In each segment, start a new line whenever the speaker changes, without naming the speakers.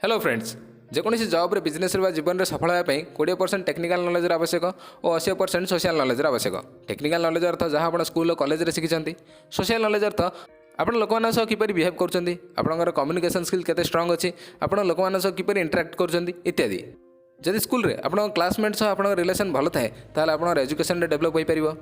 Hello friends, जेकोसी job रे business रे जीवन में सफल होगा 20% टेक्निकल नॉलेज आवश्यक और 80% सोशल नॉलेज आवश्यक। टेक्निकल नॉलेज अर्थ जहाँ आप स्कूल कॉलेज रे शिखिं। सोशल नॉलेज अर्थ आप लोक सह किपर बिहेव कर कम्युनिकेशन स्किल केते स्ट्रांग अच्छी, आप लोक सह किपर इंटराक्ट कर इत्यादि। जदि स्कूल रे आप क्लासमेट सह आप रिलेशन भल थाए ताल आप एजुकेशन डेभलप हो पार।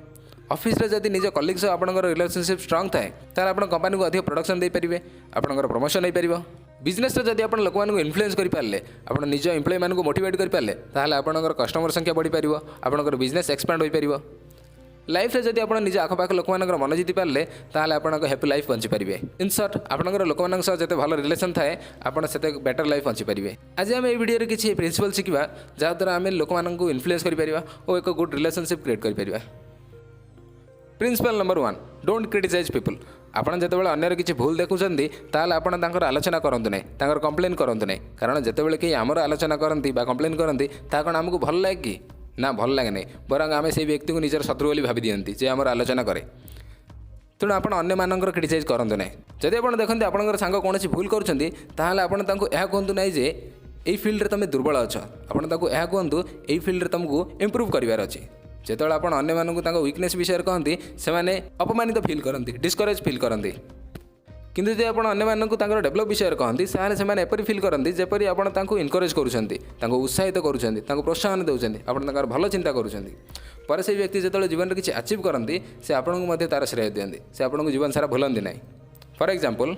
ऑफिस रे जदि निज कलीग सह आप रिलेशनशिप स्ट्रांग थाए ताल आप कंपनी को अधिक प्रोडक्शन दे पारे, आप प्रमोशन हो पार। बिजनेस रे जदि आप लोक इन्फ्लुएंस करें, आप निज एम्प्लॉय मान मोटिवेट करें, ताल आप कस्टमर संख्या बढ़ी पार, आप बिजनेस एक्सपांड हो पार। लाइफ रे जदि आप निज आखपाख लोक मन जीति पारे ताल आप हैप्पी लाइफ बंची पारे। इन सर्ट आप लोक जिते भल रिलेशन थाए आप बेटर लाइफ बंची पारे। आज आम भिडियो किसी प्रिंसिपल शिखा जहाँद्वारा आम लोक इन्फ्लुएंस कर और एक गुड रिलेशनशिप क्रिएट कर। Principle number 1, don't criticise people. आपड़ जिते अन्यर किसी भूल देखुंत ताल आप आलोचना करतु ना, कंप्लेन करतु ना, कारण जिते कहीं आमर आलोचना करती कंप्लेन करती कौन आमको भल लगे कि ना, भल लगे ना, बरং आम से व्यक्ति को निजर शत्रु बोली भावी दिखती जे आमर आलोचना करे। तेणु आप अन्य क्रिटिसाइज करतु ना। जदि आप देखते आप सांग कौन भूल करूँ यह कहतु ना जे यही फिल्ड तुम दुर्बल अच्छ, आपको यह कहतु यही फिल्ड तुमको इम्प्रूव करार अच्छी। जिते आप अन्य वीकनेस विषय कहते से अपमानित फील करती, डिस्करेज फील करती। किंतु जब आप अन्य डेभलप विषय कहते से एपरी फील करती जेपरी आप इनकरेज कर उत्साहित कर प्रोत्साहन देते, आप भल चिंता कर से व्यक्ति जो जीवन में किसी अचीव करती से आपको तार श्रेय दिखती, से आपको जीवन सारा भूलती ना। फॉर एग्जांपल,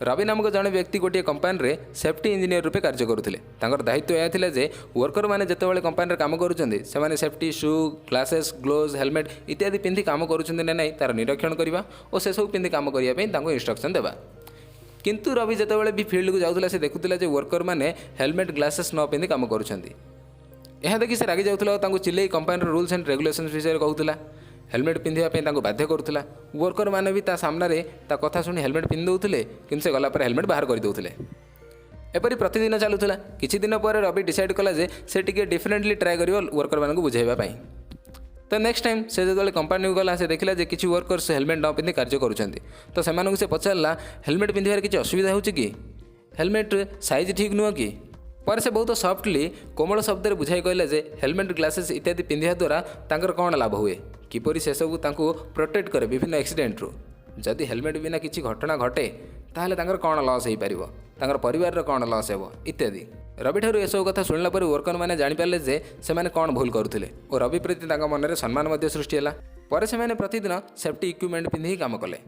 रवि नामक जड़े व्यक्ति गोटे कंपानी रे सेफ्टी इंजीनियर रूपे कार्य करुले। दायित्व यह था जे वर्कर मैंने जिते कंपानी काम करुँचे सेफ्टी शू, ग्लासेस, ग्लोव्स, हेलमेट इत्यादि पिंधि काम करुँचे ना नहीं तार निरीक्षण करवा और से सब पिंधि काम करने इंस्ट्रक्शन देवा। किंतु रवि जिते भी फील्ड को जाऊला से देखुला जे वर्कर मैंने हेलमेट, ग्लासेस न पिंधि काम करुँचे। यह देखि से रागी जाऊला, चिल्लई कंपानी रूल्स एंड रेगुलेशंस विषय कहूला, हेलमेट पिंधा बाध्य करुला। वर्कर मैंने भी सामने कथा शुणी हेलमेट पिंधि दौले कि से गलापर हेलमेट बाहर करदे। एपरी प्रतिदिन चलूला। किछि दिन पर रवि डिसाइड कला जे से टिके डिफरेंटली ट्राए कर वर्कर मान बुझाइबा। तो नेक्स्ट टाइम से जो कंपानी को गला से देखला जे किछि वर्कर्स हेलमेट न पिंधि कार्य करुछंती, तो सेमानकु से पचारला हेलमेट पिंधिबार किछि असुविधा होछि कि, हेलमेट साइज ठीक नुह कि। पर से बहुत सॉफ्टली कोमल शब्द में बुझाई कहले जे हेलमेट, ग्लासेस इत्यादि पिंधा द्वारा तांकर कौन लाभ हुए, किपरि से सब तांको प्रोटेक्ट करे विभिन्न एक्सीडेंट रु। जदि हेलमेट बिना किसी घटना घटे ताहले तांकर कौन लॉस हो पारिबो, तांकर परिवार रो कौन लॉस हेबो इत्यादि। रवि ठारू ए सब कथा सुनला पर वर्कर मैंने जानि पारले जे सेमाने कौन भूल करुथिले और रवि प्रति तांका मन में सम्मान मध्य सृष्टि होला। पर सेमाने प्रतिदिन सेफ्टी इक्विपमेंट पिंधि काम कले।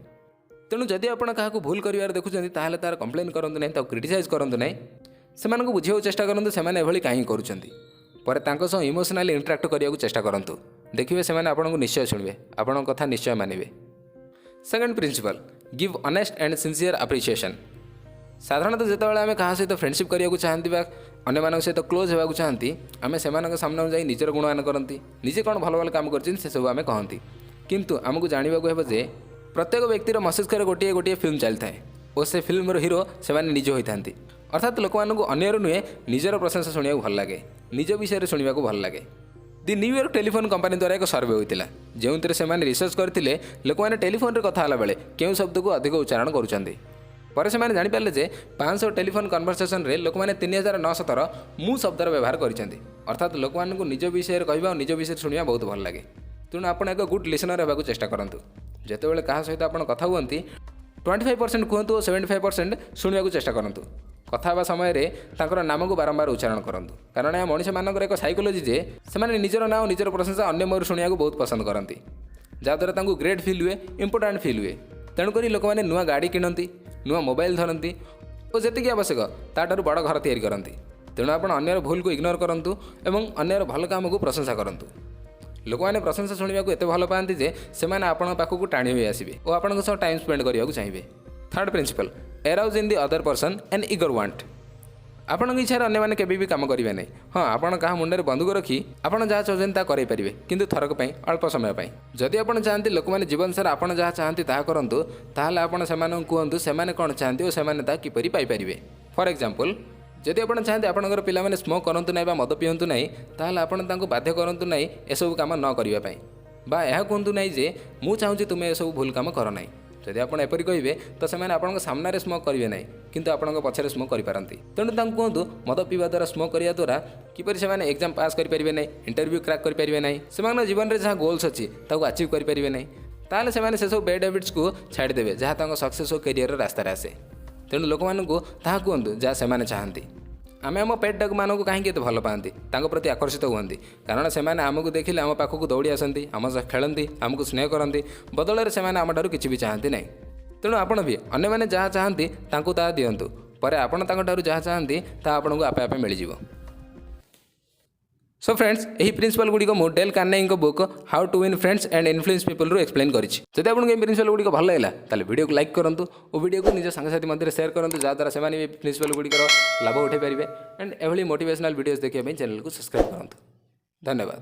तेणु जदि आपण काहाकू भूल करिवार देखुछन्ती ताहले तार कंप्लेन करंतु नै, ताको क्रिटिसाइज करंतु नै, सेमानकु बुझाइବାକୁ चेष्टा करंतु सेमाने एभଳି काहे करूछन्ती। पर तांको सह इमोशनली इंटराक्ट करियाकू चेष्टा करंतु, देखिबे सेमाने आपनकु निश्चय सुनबे, आपन कथा निश्चय मानिबे। Second principle, give honest and sincere appreciation. साधारणतः जितेबाला आम क्या सहित फ्रेंडशिप करने चाहती अन्य सहित क्लोज होगा चाहती आम से सामने जा निजर गुणगान करती, निजे कौन भल भल काम कर सब आम कहती। किंतु आमको जानवाक हे जे प्रत्येक व्यक्तिर मस्तिष्क गोटे गोटे फिल्म चली थाए और से फिल्म हीरो से निज होता। अर्थात लोक मानू अन्यर नुहे निजर प्रशंसा शुणा भल लगे, निज विषय शुणा भल लगे। दि न्यूयॉर्क टेलीफोन कंपनी द्वारा एक सर्वे होता जो से रिसर्च करते लोक मैंने टेलीफोन रे कथा बेले क्यों शब्द को अधिक उच्चारण करुँच। पर से जापारे जे 500 टेलीफोन कन्वर्सेशन रे लोक मैंने 3900 थर मु शब्दर व्यवहार करते। अर्थात लोक मानू निज विषय कहवा और निज विषय शुणा बहुत भल लगे। तेणु आप एक गुड लिसनर होगा चेष्टा करूँ। जितेबाला क्या सहित आप कथा हुए 25% कहतु और 75% शुणा चेष्टा करूँ। कथा हाँ समय तांकर नाम को बारंबार उच्चारण करूँ, कारण यह मनुष्य मानकर एक साइकोलोजी जे से निजर ना और निजर प्रशंसा अन्य मुहर शुणा बहुत पसंद करती, जहाँद्वारा ग्रेट फिल हुए, इंपोर्टाट फिल हुए। तेणुक लोक मैंने नुआ गाड़ी किणती, नुआ मोबाइल धरती और जी आवश्यक ताठू बड़ घर तैयारी करती। तेणु आप अन्यर भूल को इग्नोर करूँ और अन्यर भल काम को प्रशंसा करूँ। लोक मैंने प्रशंसा शुणा एत भल पाती जे से पाखक टाणी हुई आसवे और आपंक सह टाइम स्पेंड करने चाहिए। Third principle, arouse in the other person and eager want. आपन इच्छा अन्य मैंने केबी भी काम करेंगे नहीं। हाँ, आपड़ क्या मुंडे बंदूक रखी आपड़ जहाँ चाहते करेंगे, किंतु थरक अल्प समय। जदि आप चाहते लोक मैंने जीवन सारा आप जहाँ चाहती करूँ ताहले आपड़ से कहतु से कौन चाहती और से किपरि पाइपर। फॉर एग्जांपल, जदि आप चाहते आपंकर पिला मैंने स्मोक करतु ना मद पिंतु ना ताहले आपड़ बाध्य करतु ना एसबू कम न करने बा यह कहतु ना जे मु चाहूँगी तुम एसबू भूल कम कर ना। जदि आप एपरी कहे तो से आपन सामने स्मोक करेंगे ना किंतु आपण पछरे स्मोक करिपारंती। तेणु कहतु मद पीवा द्वारा स्मोक करने द्वारा किपरि से एग्जाम पास करेंगे ना इंटरव्यू क्रैक करेंगे ना से जीवन में जहाँ गोल्स अच्छी अचीव करेंगे ना ताले से सब बैड हैबिट्स को छाड़देवे जहाँ सक्सेस और कैरियर रास्तार आसे। तेणु लोक मानू ताहा कहतु जहाँ से चाहती आम आम पेट डग मानक कहीं भल पाती प्रति आकर्षित हुआ कारण से आमको देखिले आम पाखक दौड़ी आसती आम सह खेलती आमको स्नेह करती बदल से आम ठार किसी भी चाहती ना। तेणु आपण भी अन्य मैंने जहाँ चाहती ताहा दिंतु पर आपण जहाँ चाहती आपको आपे आपे मिल जाव। सो फ्रेंड्स यही प्रिंसिपल गुड़िक मु Dale Carnegie book how to win friends and influence people रू एक्सप्लेन करी। जब आपको ये प्रिंसिपल गुड़िक भल लगा ताले वीडियो को लाइक करूँ और वीडियो को निज सांगसाथी मध्य शेयर करूँ जहाँद्वारा से प्रिंसिपल गुड़िकर लाभ उठे पारे एंड एभली मोटिवेशनल वीडियोस देखने चैनल को सब्सक्राइब करूँ। धन्यवाद।